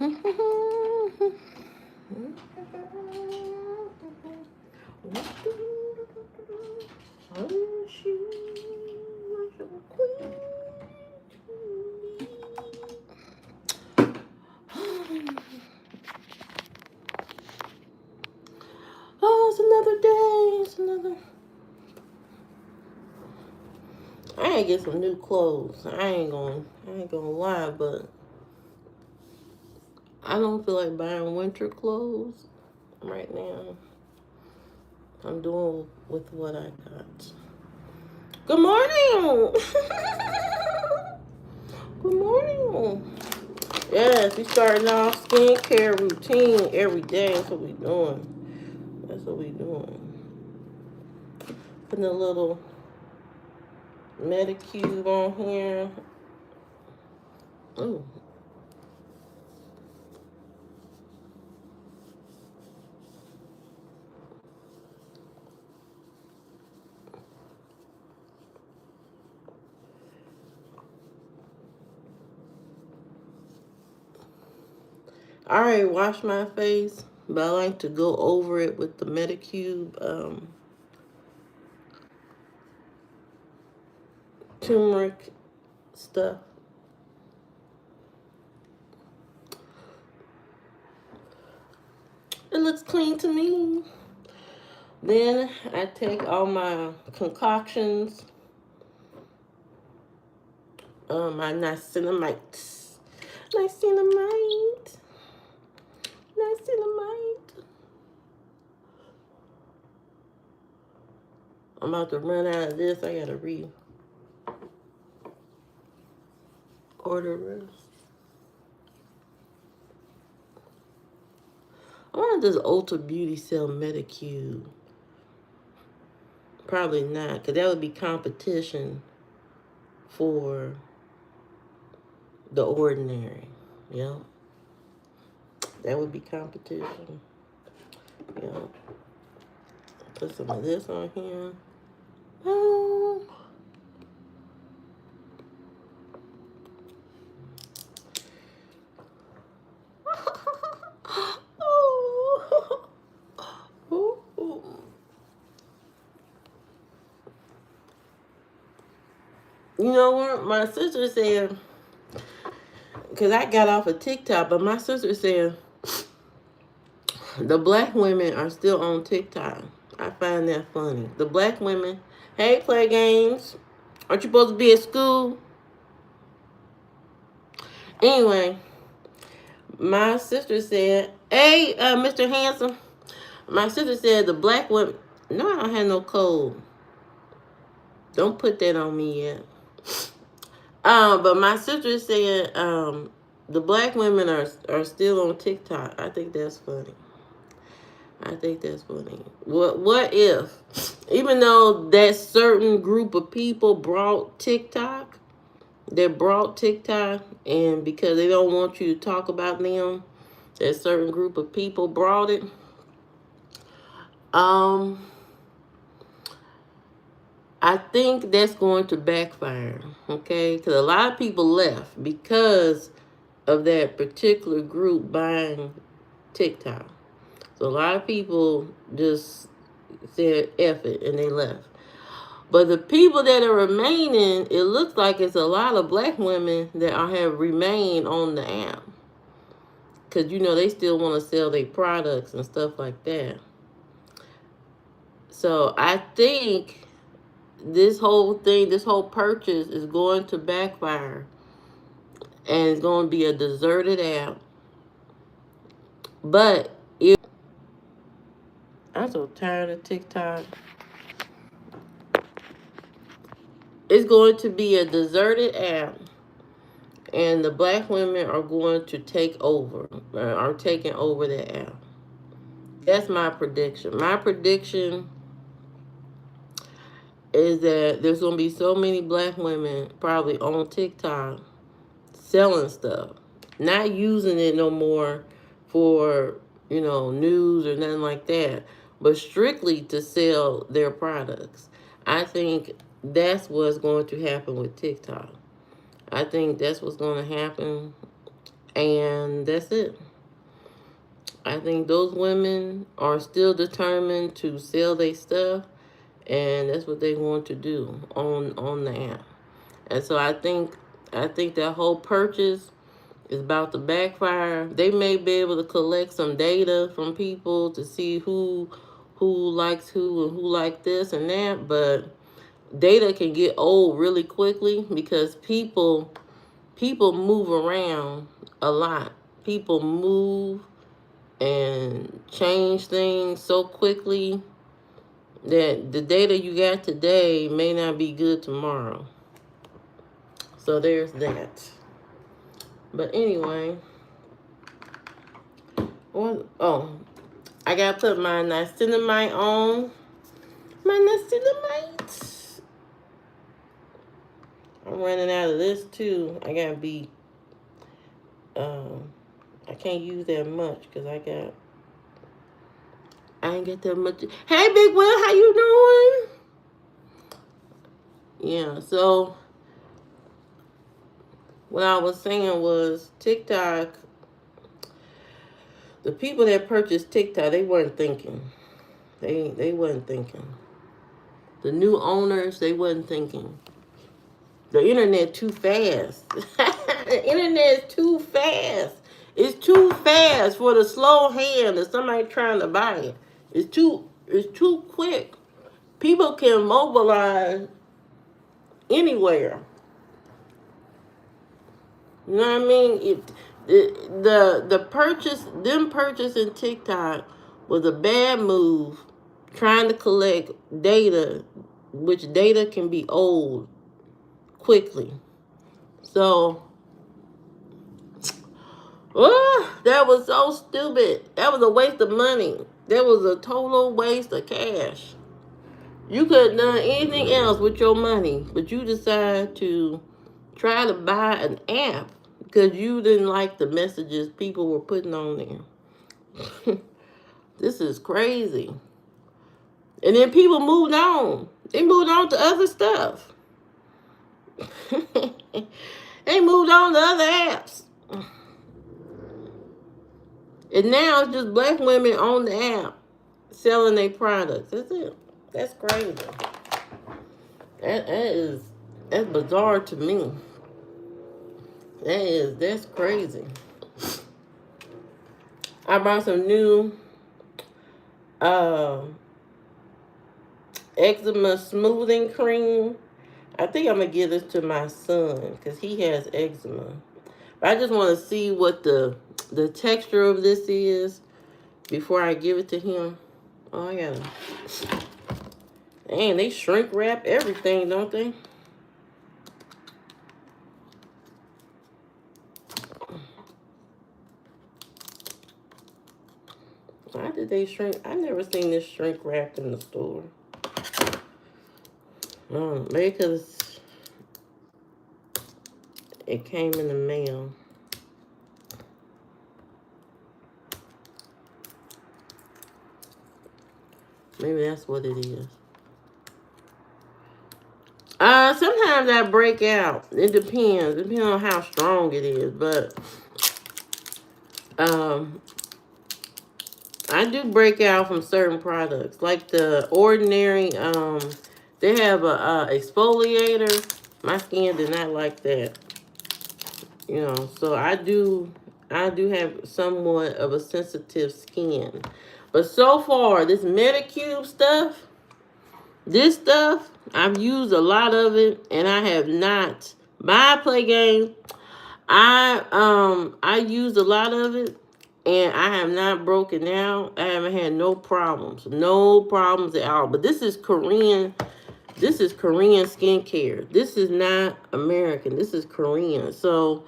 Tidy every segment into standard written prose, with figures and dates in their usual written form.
Oh, it's another day. It's another. I ain't get some new clothes. I ain't gonna lie, but I don't feel like buying winter clothes right now. I'm doing with what I got. Good morning. Good morning. Yes, we starting off skincare routine every day. That's what we doing. That's what we doing. Putting a little Medicube on here. Ooh. I already washed my face, but I like to go over it with the Medicube turmeric stuff. It looks clean to me. Then I take all my concoctions, my niacinamide. Niacinamide. Niacinamide. I'm about to run out of this. I gotta order this. I wonder does Ulta Beauty sell Medicube? Probably not, because that would be competition for the Ordinary. Yeah, that would be competition. Yeah, put some of this on here. Oh. You know what? My sister said, because I got off of TikTok, but my sister said the black women are still on TikTok. I find that funny. The black women, hey, play games. Aren't you supposed to be at school? Anyway, my sister said, hey, Mr. Handsome. My sister said the black women, no, I don't have no cold. Don't put that on me yet. But my sister said the black women are still on TikTok. I think that's funny. I think that's funny. What if, even though that certain group of people brought TikTok, and because they don't want you to talk about them, that certain group of people brought it. I think that's going to backfire, okay? Because a lot of people left because of that particular group buying TikTok. So a lot of people just said F it and they left. But the people that are remaining, it looks like it's a lot of black women that have remained on the app. Because, they still want to sell their products and stuff like that. So I think this whole purchase is going to backfire. And it's going to be a deserted app. But I'm so tired of TikTok. It's going to be a deserted app. And the black women are going to take over. Are taking over the app. That's my prediction. My prediction is that there's going to be so many black women probably on TikTok selling stuff. Not using it no more for, news or nothing like that. But strictly to sell their products. I think that's what's going to happen with TikTok. I think that's what's going to happen. And that's it. I think those women are still determined to sell their stuff, and that's what they want to do on the app. And so I think that whole purchase is about to backfire. They may be able to collect some data from people to see who likes who and who like this and that, but data can get old really quickly because people move around a lot. People move and change things so quickly that the data you got today may not be good tomorrow. So there's that. But anyway, I gotta put my niacinamide on. My niacinamide. I'm running out of this too. I gotta be. I can't use that much because I ain't get that much. Hey, Big Will, how you doing? Yeah. So what I was saying was TikTok. The people that purchased TikTok, they weren't thinking. They wasn't thinking. The new owners, they wasn't thinking. The internet too fast. The internet is too fast. It's too fast for the slow hand of somebody trying to buy it. It's too quick. People can mobilize anywhere. You know what I mean? The purchasing TikTok was a bad move, trying to collect data, which data can be old quickly. So, that was so stupid. That was a waste of money. That was a total waste of cash. You could have done anything else with your money, but you decided to try to buy an app because you didn't like the messages people were putting on there. This is crazy. And then people moved on. They moved on to other stuff. They moved on to other apps. And now it's just black women on the app selling their products. That's it. That's crazy. That's bizarre to me. That's crazy. I bought some new eczema smoothing cream. I think I'm gonna give this to my son because he has eczema. But I just want to see what the texture of this is before I give it to him. Oh, I gotta. Dang, they shrink wrap everything, don't they? Why did they shrink? I never seen this shrink wrapped in the store. Maybe because it came in the mail. Maybe that's what it is. Sometimes I break out. It depends. Depending on how strong it is. But I do break out from certain products. Like the Ordinary, they have a exfoliator. My skin did not like that. You know, so I do have somewhat of a sensitive skin. But so far, this Medicube stuff, I've used a lot of it, and I have not. By play game, I used a lot of it, and I have not broken out. I haven't had no problems at all. But this is Korean. This is Korean skincare. This is not American. This is Korean. So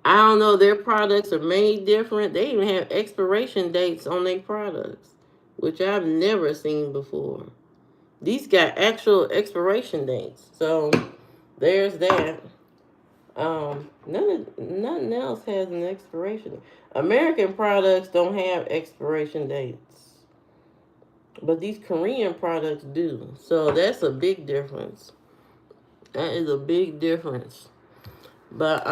I don't know. Their products are made different. They even have expiration dates on their products, which I've never seen before. These got actual expiration dates. So there's that. Nothing else has an expiration. American products don't have expiration dates, but these Korean products do. So that's a big difference. That is a big difference. But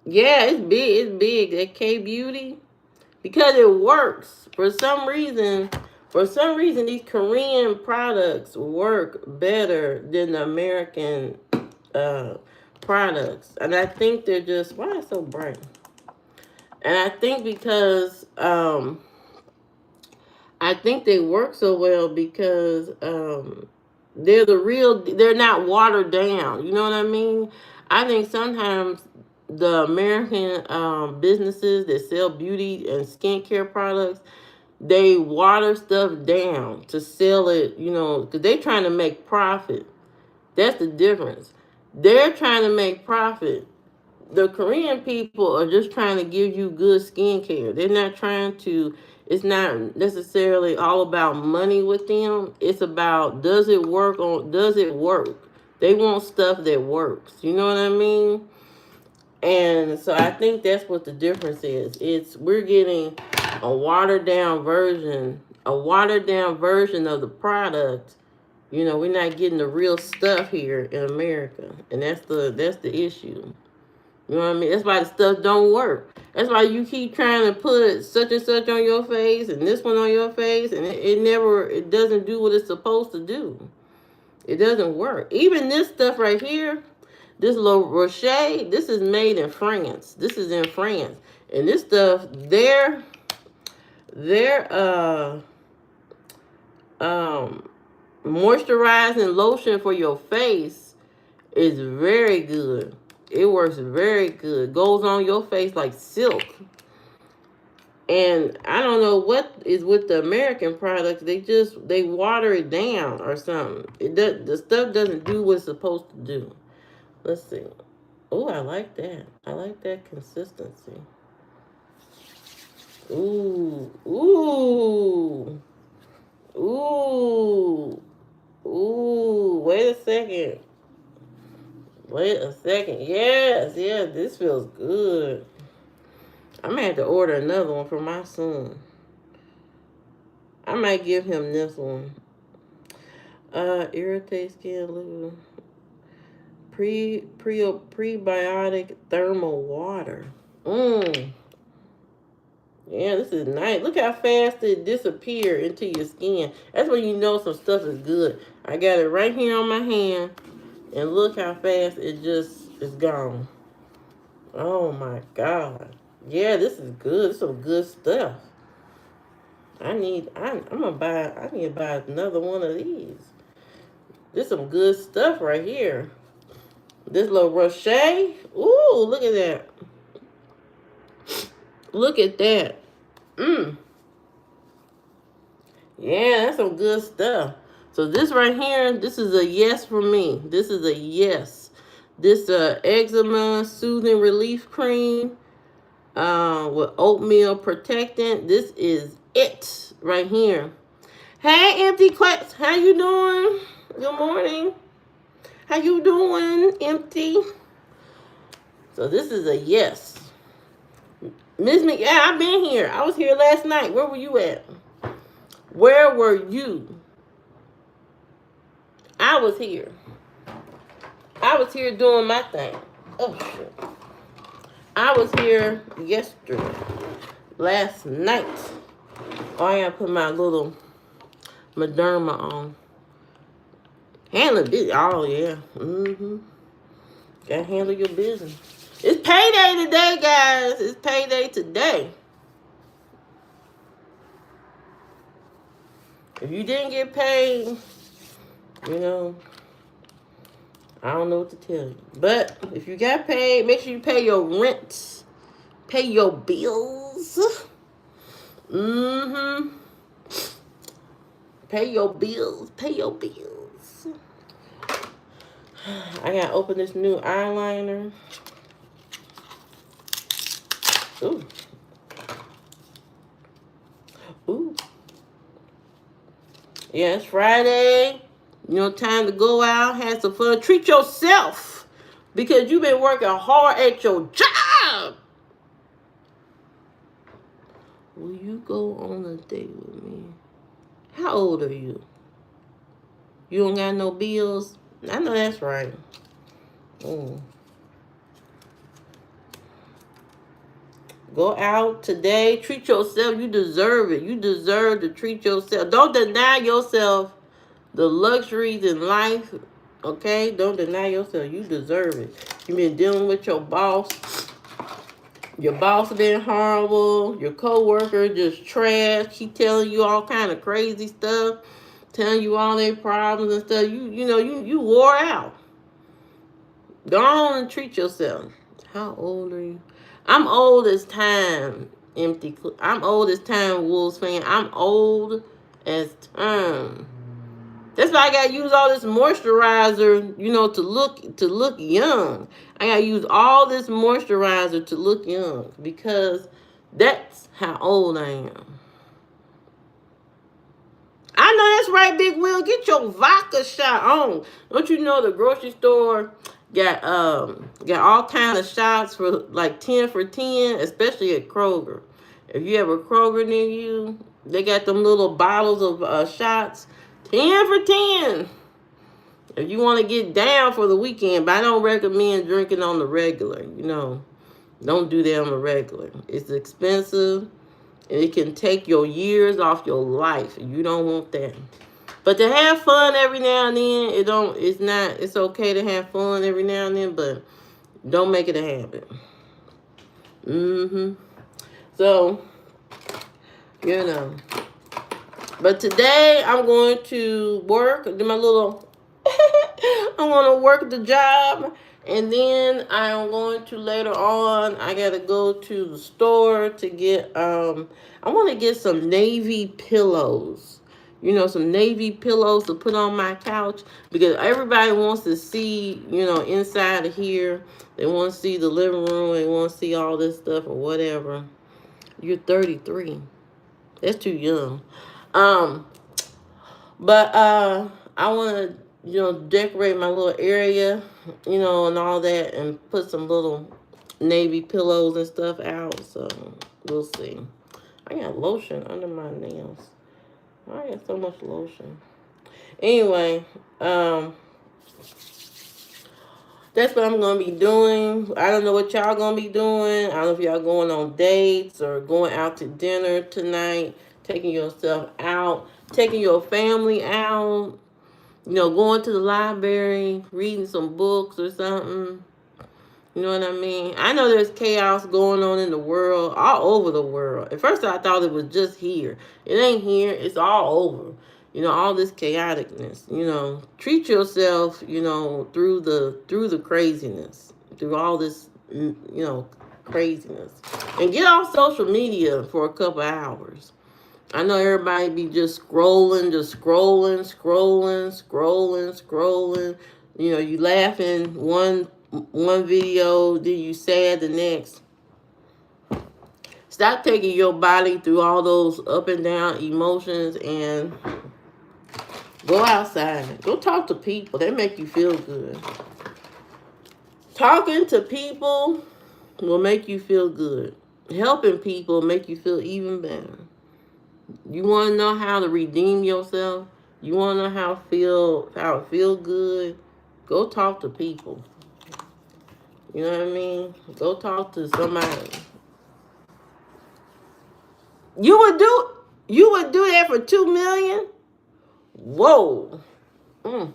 Yeah, it's big. It's big. That K Beauty, because it works. For some reason, these Korean products work better than the American uh, products, and I think they're just why is it so bright? And I think because I think they work so well because they're the real. They're not watered down. You know what I mean? I think sometimes the American businesses that sell beauty and skincare products, they water stuff down to sell it. You know, because they're trying to make profit. That's the difference. They're trying to make profit. The Korean people are just trying to give you good skincare. They're not trying to, it's not necessarily all about money with them. It's about does it work? They want stuff that works. You know what I mean? And so I think that's what the difference is. We're getting a watered down version of the product. You know, we're not getting the real stuff here in America. And that's the issue. You know what I mean? That's why the stuff don't work. That's why you keep trying to put such and such on your face and this one on your face, and it doesn't do what it's supposed to do. It doesn't work. Even this stuff right here, this La Roche, this is made in France. This is in France, and this stuff, their moisturizing lotion for your face is very good. It works very good. Goes on your face like silk. And I don't know what is with the American products. They water it down or something. The stuff doesn't do what it's supposed to do. Let's see. Oh, I like that. I like that consistency. Ooh, ooh, ooh, ooh. Wait a second. Wait a second. Yes, this feels good. I'm gonna have to order another one for my son. I might give him this one. Irritate skin, liver, prebiotic thermal water. Mmm. Yeah, this is nice. Look how fast it disappears into your skin. That's when you know some stuff is good. I got it right here on my hand, and look how fast it just is gone. Oh my God. Yeah, this is good. This is some good stuff. I'm gonna buy, I need to buy another one of these. This is some good stuff right here. This little Roche. Ooh, look at that. Look at that. Mmm. Yeah, that's some good stuff. So this right here, this is a yes for me. This is a yes. This eczema soothing relief cream with oatmeal protectant. This is it right here. Hey, Empty Quest, how you doing? Good morning. How you doing, Empty? So this is a yes. Miss Me, yeah, I've been here. I was here last night. Where were you at? Where were you? I was here. I was here doing my thing. Oh, shit. I was here yesterday. Last night. Oh, I gotta put my little Moderna on. Handle business. Oh, yeah. Mm-hmm. Gotta handle your business. It's payday today, guys. It's payday today. If you didn't get paid, you know, I don't know what to tell you. But if you got paid, make sure you pay your rent. Pay your bills. Mm-hmm. Pay your bills. Pay your bills. I gotta open this new eyeliner. Ooh. Ooh. Yeah, it's Friday. You know, time to go out, have some fun. Treat yourself because you've been working hard at your job. Will you go on a date with me? How old are you? You don't got no bills? I know that's right. Mm. Go out today. Treat yourself. You deserve it. You deserve to treat yourself. Don't deny yourself the luxuries in life. Okay? Don't deny yourself. You deserve it. You've been dealing with your boss. Your boss been horrible. Your coworker just trash. He telling you all kind of crazy stuff. Telling you all their problems and stuff. You wore out. Go on and treat yourself. How old are you? I'm old as time, I'm old as time, Wolves fan. I'm old as time. That's why I gotta use all this moisturizer, to look young. I gotta use all this moisturizer to look young because that's how old I am. I know that's right, Big Will. Get your vodka shot on. Don't you know the grocery store got all kind of shots for like 10 for 10, especially at Kroger. If you have a Kroger near you, they got them little bottles of shots, 10 for 10. If you want to get down for the weekend, but I don't recommend drinking on the regular. Don't do that on the regular. It's expensive. And it can take your years off your life. You don't want that. But to have fun every now and then, it's okay to have fun every now and then, but don't make it a habit. So, But today I'm going to work, do my little I want to work the job. And then I'm going to later on, I got to go to the store to get, I want to get some navy pillows. Some navy pillows to put on my couch. Because everybody wants to see, inside of here. They want to see the living room. They want to see all this stuff or whatever. You're 33. That's too young. But I want to, decorate my little area, and all that, and put some little navy pillows and stuff out. So we'll see. I got lotion under my nails. I got so much lotion. Anyway, that's what I'm going to be doing. I don't know what y'all going to be doing. I don't know if y'all going on dates or going out to dinner tonight, taking yourself out, taking your family out, going to the library, reading some books or something. You know what I mean? I know there's chaos going on in the world, all over the world. At first I thought it was just here. It ain't here. It's all over. All this chaoticness. Treat yourself, through the craziness, through all this, craziness. And get off social media for a couple hours. I know everybody be just scrolling. You laughing one video, then you sad the next. Stop taking your body through all those up and down emotions and go outside. Go talk to people. They make you feel good. Talking to people will make you feel good. Helping people will make you feel even better. You want to know how to redeem yourself? You want to know how it feel good? Go talk to people. You know what I mean? Go talk to somebody. You would do that for $2 million? Whoa. You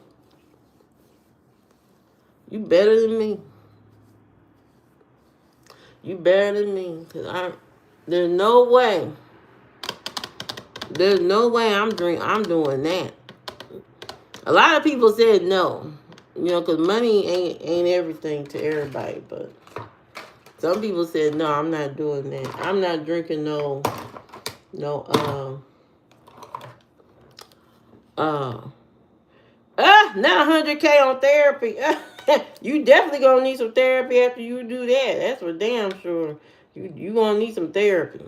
better than me. You better than me. Cause there's no way I'm doing that. A lot of people said no. Because money ain't everything to everybody, but some people said, no, I'm not doing that. I'm not drinking not 100K on therapy. You definitely gonna need some therapy after you do that. That's for damn sure. You gonna need some therapy.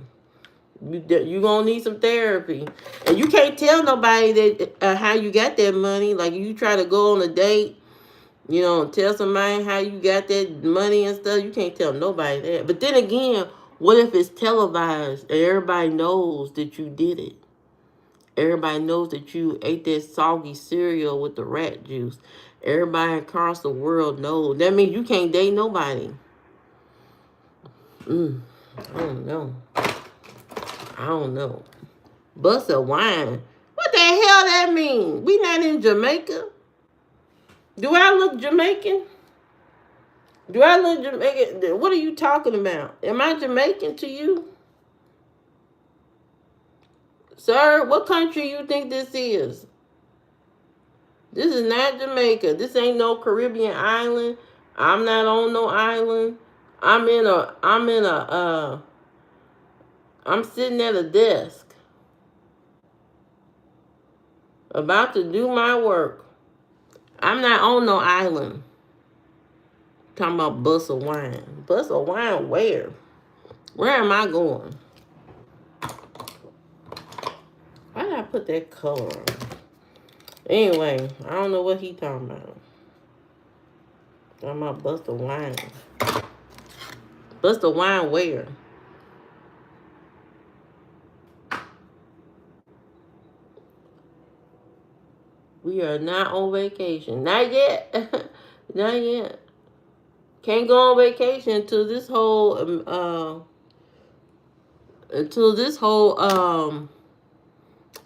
You gonna need some therapy. And you can't tell nobody that how you got that money. Like, you try to go on a date, tell somebody how you got that money and stuff. You can't tell nobody that. But then again, what if it's televised and everybody knows that you did it? Everybody knows that you ate that soggy cereal with the rat juice. Everybody across the world knows. That means you can't date nobody. I don't know. I don't know. Bust of wine. What the hell that mean? We not in Jamaica. Do I look Jamaican? Do I look Jamaican? What are you talking about? Am I Jamaican to you? Sir, what country you think this is? This is not Jamaica. This ain't no Caribbean island. I'm not on no island. I'm sitting at a desk about to do my work. I'm not on no island. Talking about bus of wine. Bus of wine where? Where am I going? Why did I put that color on? Anyway, I don't know what he talking about. Talking about bust of wine. Bust of wine where? We are not on vacation. Not yet. Not yet. Can't go on vacation until this whole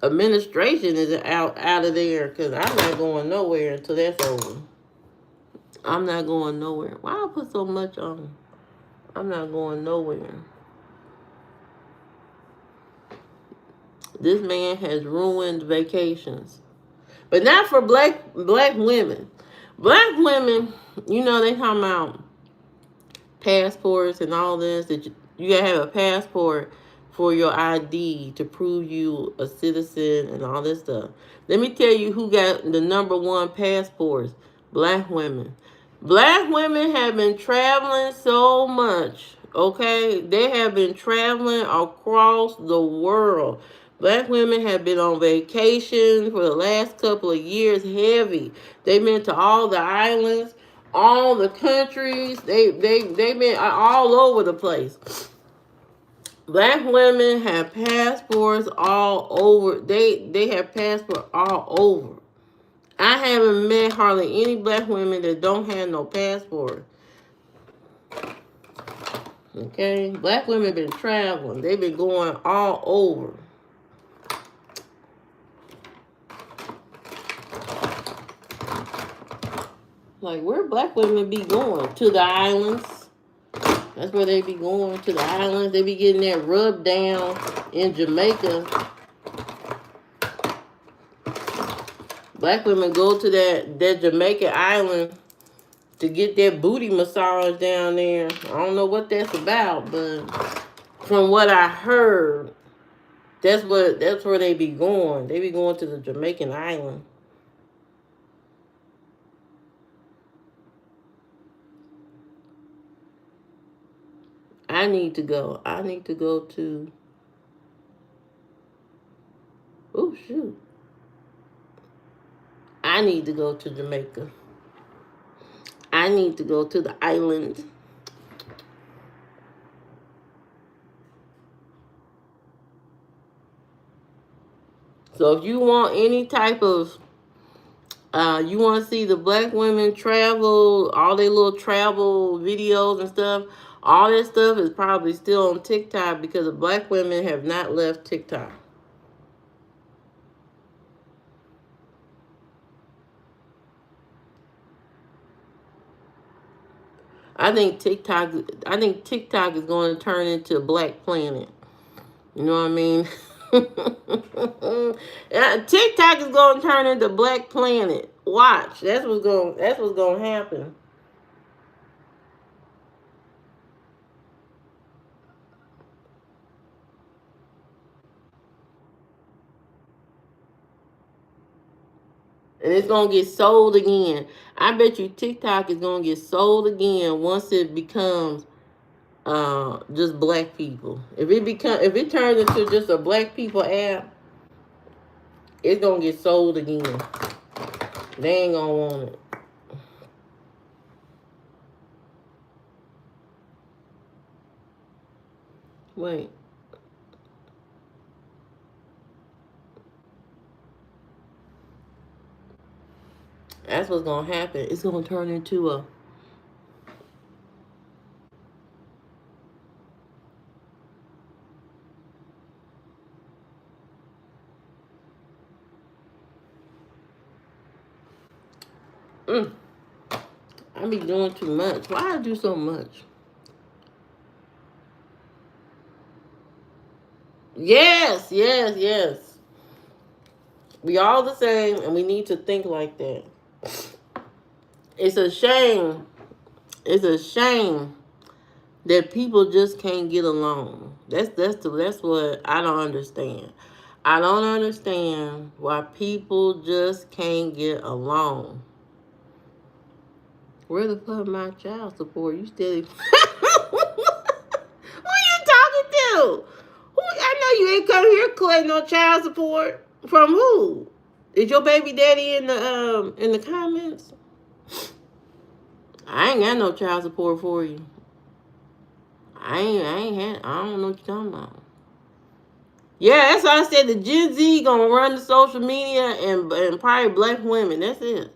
administration is out of there, because I'm not going nowhere until that's over. I'm not going nowhere. Why I put so much on? I'm not going nowhere. This man has ruined vacations, but not for black women. Black women, you know, they talking about passports and all this. That you gotta have a passport for your ID to prove you a citizen and all this stuff. Let me tell you who got the number one passports. Black women. Black women have been traveling so much. Okay, they have been traveling across the world. Black women have been on vacation for the last couple of years, heavy. They've been to all the islands, all the countries. They've been all over the place. Black women have passports all over. They have passports all over. I haven't met hardly any black women that don't have no passport. Okay, black women been traveling. They've been going all over. Like, where black women be going? To the islands. That's where they be going, to the islands. They be getting that rub down in Jamaica. Black women go to that Jamaican island to get that booty massage down there. I don't know what that's about, but from what I heard, that's where they be going. They be going to the Jamaican island. I need to go. I need to go to. Oh shoot! I need to go to Jamaica. I need to go to the island. So if you want any type of, you want to see the black women travel, all their little travel videos and stuff, all that stuff is probably still on TikTok, because the black women have not left TikTok. I think TikTok is going to turn into Black Planet. You know what I mean? TikTok is going to turn into Black Planet. Watch. That's what's going to happen. And it's going to get sold again. I bet you TikTok is going to get sold again once it becomes just black people. If it turns into just a black people app, it's going to get sold again. They ain't going to want it. Wait. That's what's going to happen. It's going to turn into Mm. I be doing too much. Why I do so much? Yes, yes, yes. We all the same, and we need to think like that. It's a shame. It's a shame that people just can't get along. That's what I don't understand. I don't understand why people just can't get along. Where the fuck my child support? You steady. Who you talking to? Who? I know you ain't come here collecting no child support. From who? Is your baby daddy in the comments? I ain't got no child support for you. I don't know what you're talking about. Yeah, that's why I said the Gen Z gonna run the social media and probably black women. That's it.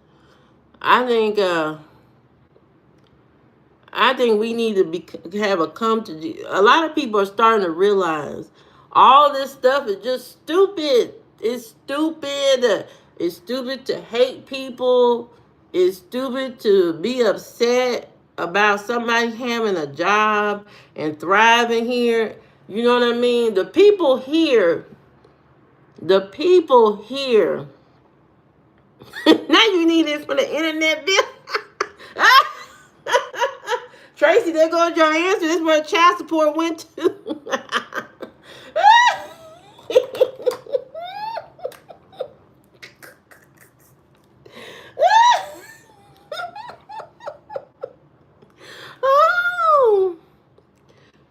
I think uh I think we need to have a come to. A lot of people are starting to realize all this stuff is just stupid. It's stupid. It's stupid to hate people. It's stupid to be upset about somebody having a job and thriving here. You know what I mean? The people here. Now you need this for the internet bill. Tracy, there goes your answer. This is where child support went to. Oh,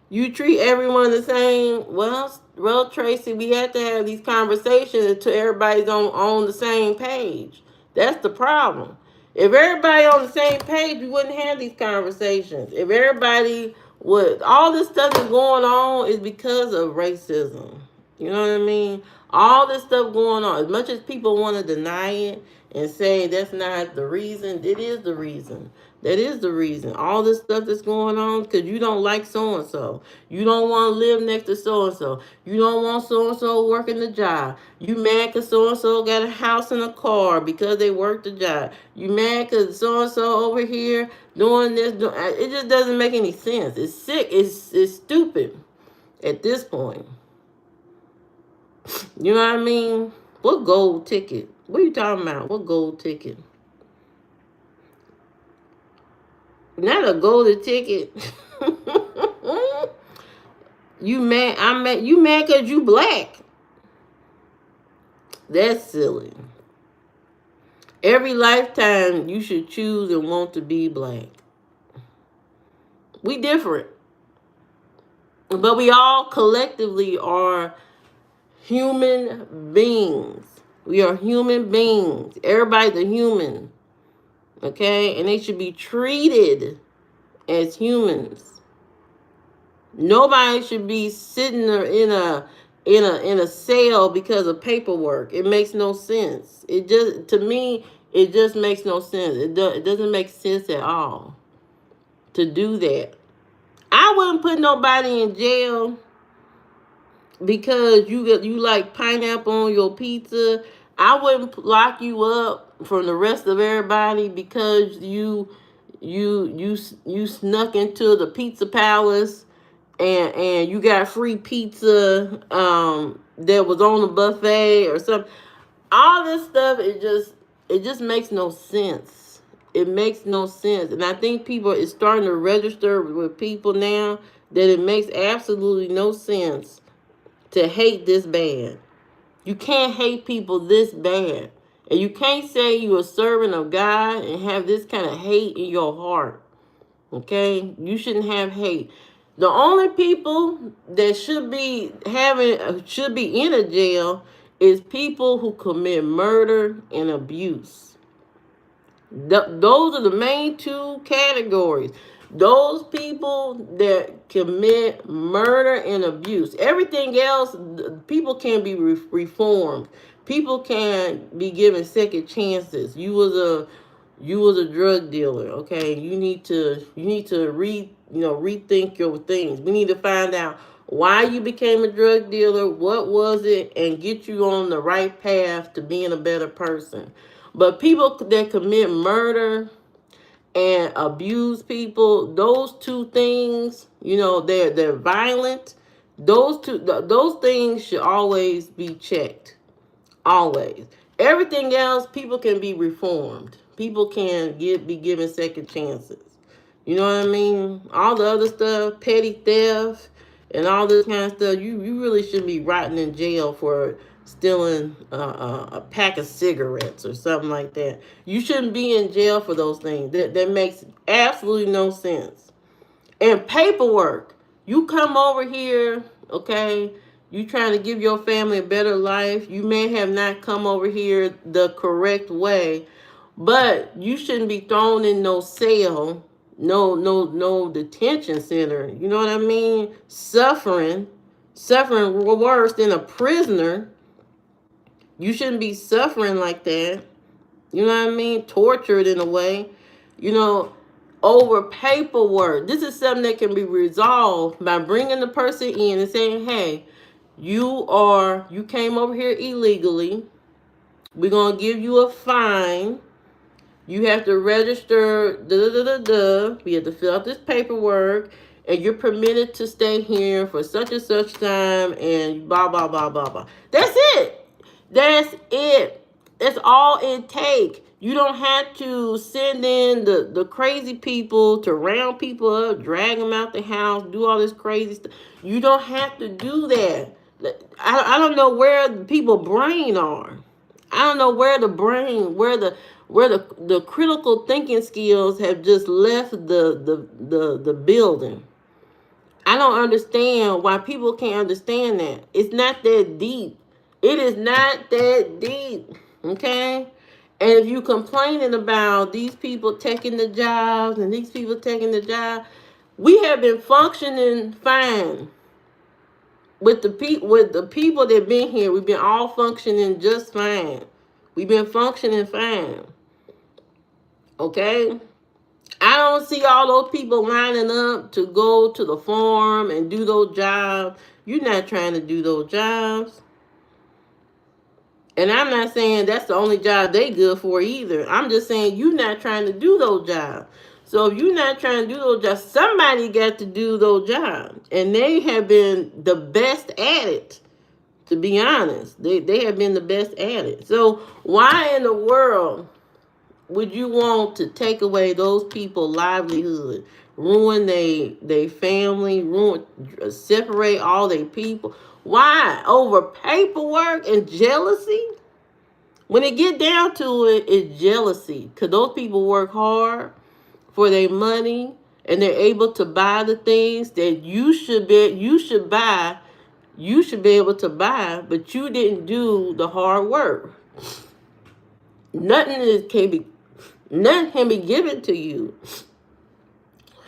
you treat everyone the same. Well, Tracy, we have to have these conversations until everybody's on the same page. That's the problem. If everybody on the same page, we wouldn't have these conversations. If everybody would, all this stuff that's going on is because of racism. You know what I mean? All this stuff going on. As much as people want to deny it and say that's not the reason, it is the reason. That is the reason. All this stuff that's going on because you don't like so and so. You don't want to live next to so and so. You don't want so and so working the job. You mad because so and so got a house and a car because they worked the job. You mad because so and so over here doing this. It just doesn't make any sense. It's sick. It's stupid at this point. You know what I mean? What gold ticket? What are you talking about? What gold ticket? Not a golden ticket. You mad? I'm mad. You mad because you black? That's silly. Every lifetime you should choose and want to be black. We different, but we all collectively are human beings. We are human beings. Everybody's a human, okay? And they should be treated as humans. Nobody should be sitting there in a cell because of paperwork. It makes no sense. It just to me it just makes no sense. It doesn't make sense at all to do that. I wouldn't put nobody in jail because you like pineapple on your pizza. I wouldn't lock you up from the rest of everybody because you snuck into the pizza palace and you got free pizza that was on the buffet or something. All this stuff it just makes no sense. It makes no sense. And I think people is starting to register with people now that it makes absolutely no sense to hate this bad. You can't hate people this bad. And you can't say you're a servant of God and have this kind of hate in your heart. Okay? You shouldn't have hate. The only people that should be in a jail is people who commit murder and abuse. Those are the main two categories. Those people that commit murder and abuse. Everything else, people can be reformed. People can be given second chances. You was a drug dealer, okay? You need to rethink your things. We need to find out why you became a drug dealer, what was it, and get you on the right path to being a better person. But people that commit murder and abuse people, those two things, they're violent. Those things should always be checked. Always. Everything else, people can be reformed. People can be given second chances. You know what I mean? All the other stuff, petty theft, and all this kind of stuff, you really shouldn't be rotting in jail for stealing a pack of cigarettes or something like that. You shouldn't be in jail for those things. That makes absolutely no sense. And paperwork. You come over here, okay? You trying to give your family a better life. You may have not come over here the correct way, but you shouldn't be thrown in no cell, no detention center. You know what I mean? Suffering worse than a prisoner. You shouldn't be suffering like that. You know what I mean? Tortured in a way. You know, over paperwork. This is something that can be resolved by bringing the person in and saying, hey, you came over here illegally. We're going to give you a fine. You have to register, We have to fill out this paperwork, and you're permitted to stay here for such and such time, and blah, blah, blah, blah, blah. That's it. That's it. That's all it takes. You don't have to send in the crazy people to round people up, drag them out the house, do all this crazy stuff. You don't have to do that. I don't know where the people brain are. I don't know where the critical thinking skills have just left the building. I don't understand why people can't understand that. It's not that deep. It is not that deep. Okay? And if you complaining about these people taking the jobs and these people taking the job, we have been functioning fine. With the people that been here, we've been all functioning just fine. We've been functioning fine. Okay? I don't see all those people lining up to go to the farm and do those jobs. You're not trying to do those jobs. And I'm not saying that's the only job they good for either. I'm just saying you're not trying to do those jobs. So if you're not trying to do those jobs, somebody got to do those jobs. And they have been the best at it, to be honest. They have been the best at it. So why in the world would you want to take away those people's livelihood, ruin they family, separate all their people? Why? Over paperwork and jealousy? When it get down to it, it's jealousy. Because those people work hard for their money, and they're able to buy the things that you should be able to buy, but you didn't do the hard work. Nothing can be given to you.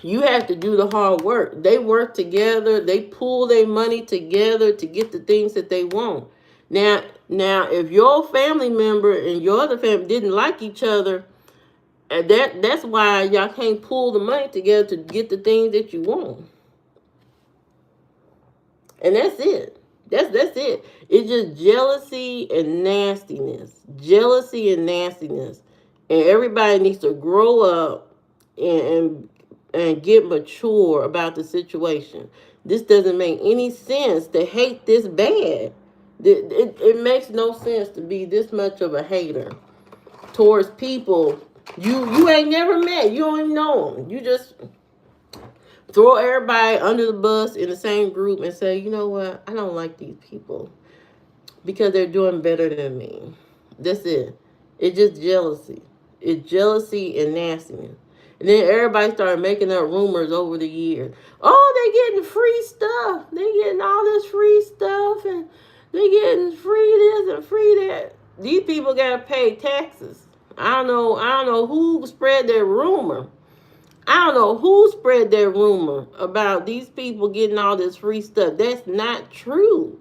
You have to do the hard work. They work together. They pool their money together to get the things that they want. Now, if your family member and your other family didn't like each other, that's why y'all can't pool the money together to get the things that you want. And that's it. That's it. It's just jealousy and nastiness. Jealousy and nastiness. And everybody needs to grow up and get mature about the situation. This doesn't make any sense to hate this bad. It makes no sense to be this much of a hater towards people you ain't never met. You don't even know them. You just throw everybody under the bus in the same group and say, you know what? I don't like these people because they're doing better than me. That's it. It's just jealousy. It's jealousy and nastiness. And then everybody started making up rumors over the years. Oh, they getting free stuff. They getting all this free stuff, and they getting free this and free that. These people gotta pay taxes. I don't know who spread that rumor. I don't know who spread that rumor about these people getting all this free stuff. That's not true.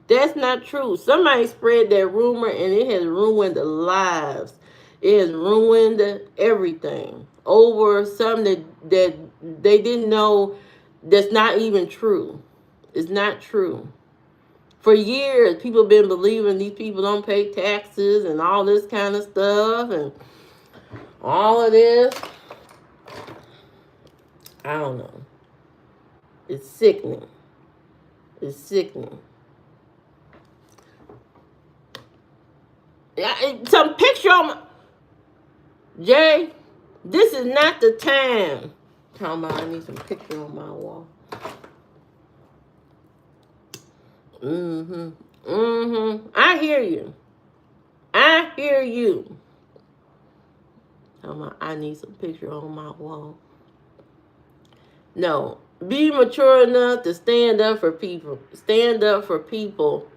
That's not true. Somebody spread that rumor, and it has ruined lives. It has ruined everything over something that they didn't know that's not even true. It's not true. For years, people have been believing these people don't pay taxes and all this kind of stuff and all of this. I don't know. It's sickening. It's sickening. Some picture on my... Jay, this is not the time. Talking about I need some picture on my wall. I hear you. I hear you. Talking about I need some picture on my wall. No. Be mature enough to stand up for people. Stand up for people.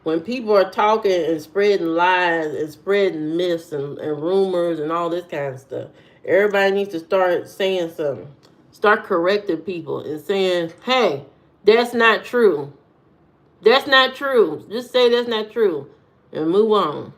When people are talking and spreading lies and spreading myths and rumors and all this kind of stuff, everybody needs to start saying something. Start correcting people and saying, hey, that's not true. That's not true. Just say that's not true and move on.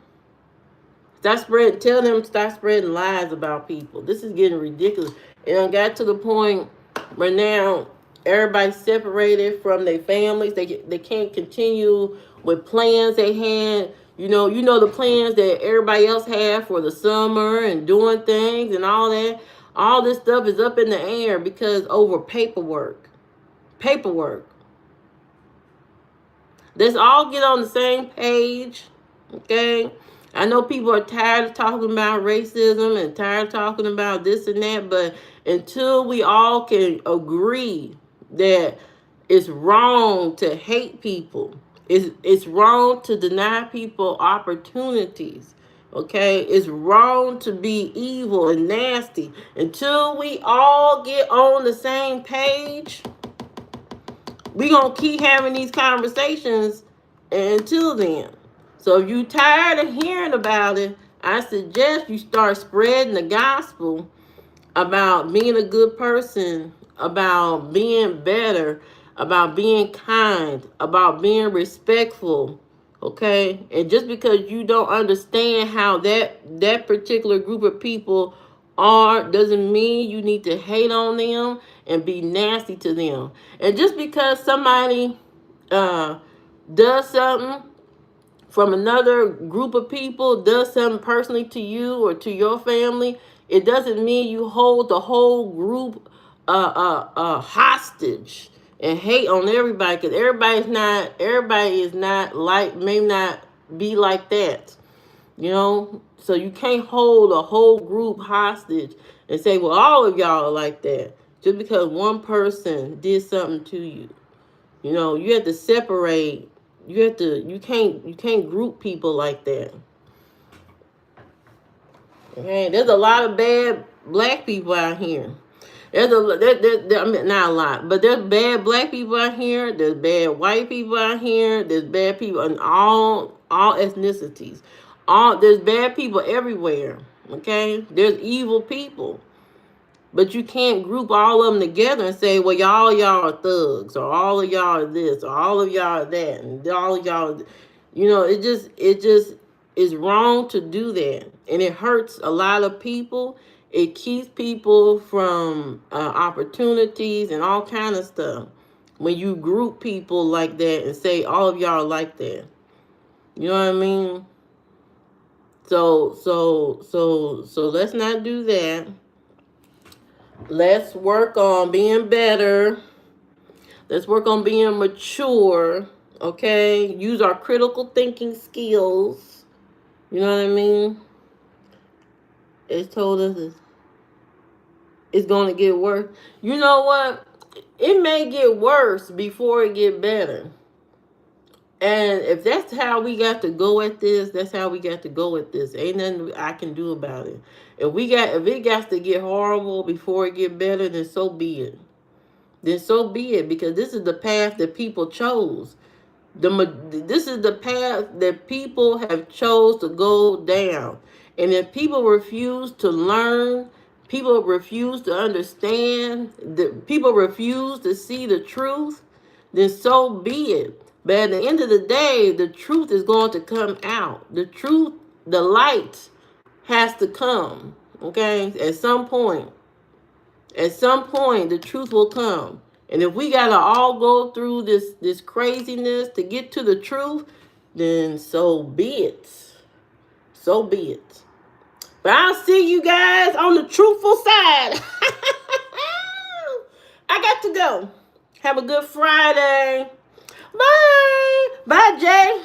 Tell them stop spreading lies about people. This is getting ridiculous. It got to the point where now everybody's separated from their families. They can't continue with plans they had. You know the plans that everybody else had for the summer and doing things and all that. All this stuff is up in the air because over paperwork. Paperwork. Let's all get on the same page, okay? I know people are tired of talking about racism and tired of talking about this and that, but until we all can agree that it's wrong to hate people, it's wrong to deny people opportunities, okay? It's wrong to be evil and nasty. Until we all get on the same page, we're going to keep having these conversations until then. So if you're tired of hearing about it, I suggest you start spreading the gospel about being a good person, about being better, about being kind, about being respectful, okay? And just because you don't understand how that particular group of people are doesn't mean you need to hate on them and be nasty to them. And just because somebody does something from another group of people, does something personally to you or to your family, it doesn't mean you hold the whole group hostage and hate on everybody, because everybody is not like, may not be like that, you know. So you can't hold a whole group hostage and say, well, all of y'all are like that just because one person did something to you. You know, you have to separate. You can't group people like that. Okay, there's a lot of bad black people out here. I mean, not a lot, but there's bad black people out here. There's bad white people out here. There's bad people in all ethnicities. There's bad people everywhere. Okay, there's evil people. But you can't group all of them together and say, well, y'all are thugs, or all of y'all are this, or all of y'all are that, and all of y'all, you know, it just is wrong to do that. And it hurts a lot of people. It keeps people from opportunities and all kind of stuff when you group people like that and say all of y'all are like that. You know what I mean? So let's not do that. Let's work on being better. Let's work on being mature. Okay? Use our critical thinking skills. You know what I mean? It's told us it's going to get worse. You know what? It may get worse before it get better. And if that's how we got to go at this, that's how we got to go at this. Ain't nothing I can do about it. If it got to get horrible before it get better, then so be it. Then so be it, because this is the path that people chose. This is the path that people have chose to go down. And if people refuse to learn, people refuse to understand, people refuse to see the truth, then so be it. But at the end of the day, the truth is going to come out. The truth, the light has to come, okay? At some point, the truth will come. And if we gotta all go through this craziness to get to the truth, then so be it. So be it. But I'll see you guys on the truthful side. I got to go. Have a good Friday. Bye. Bye, Jay.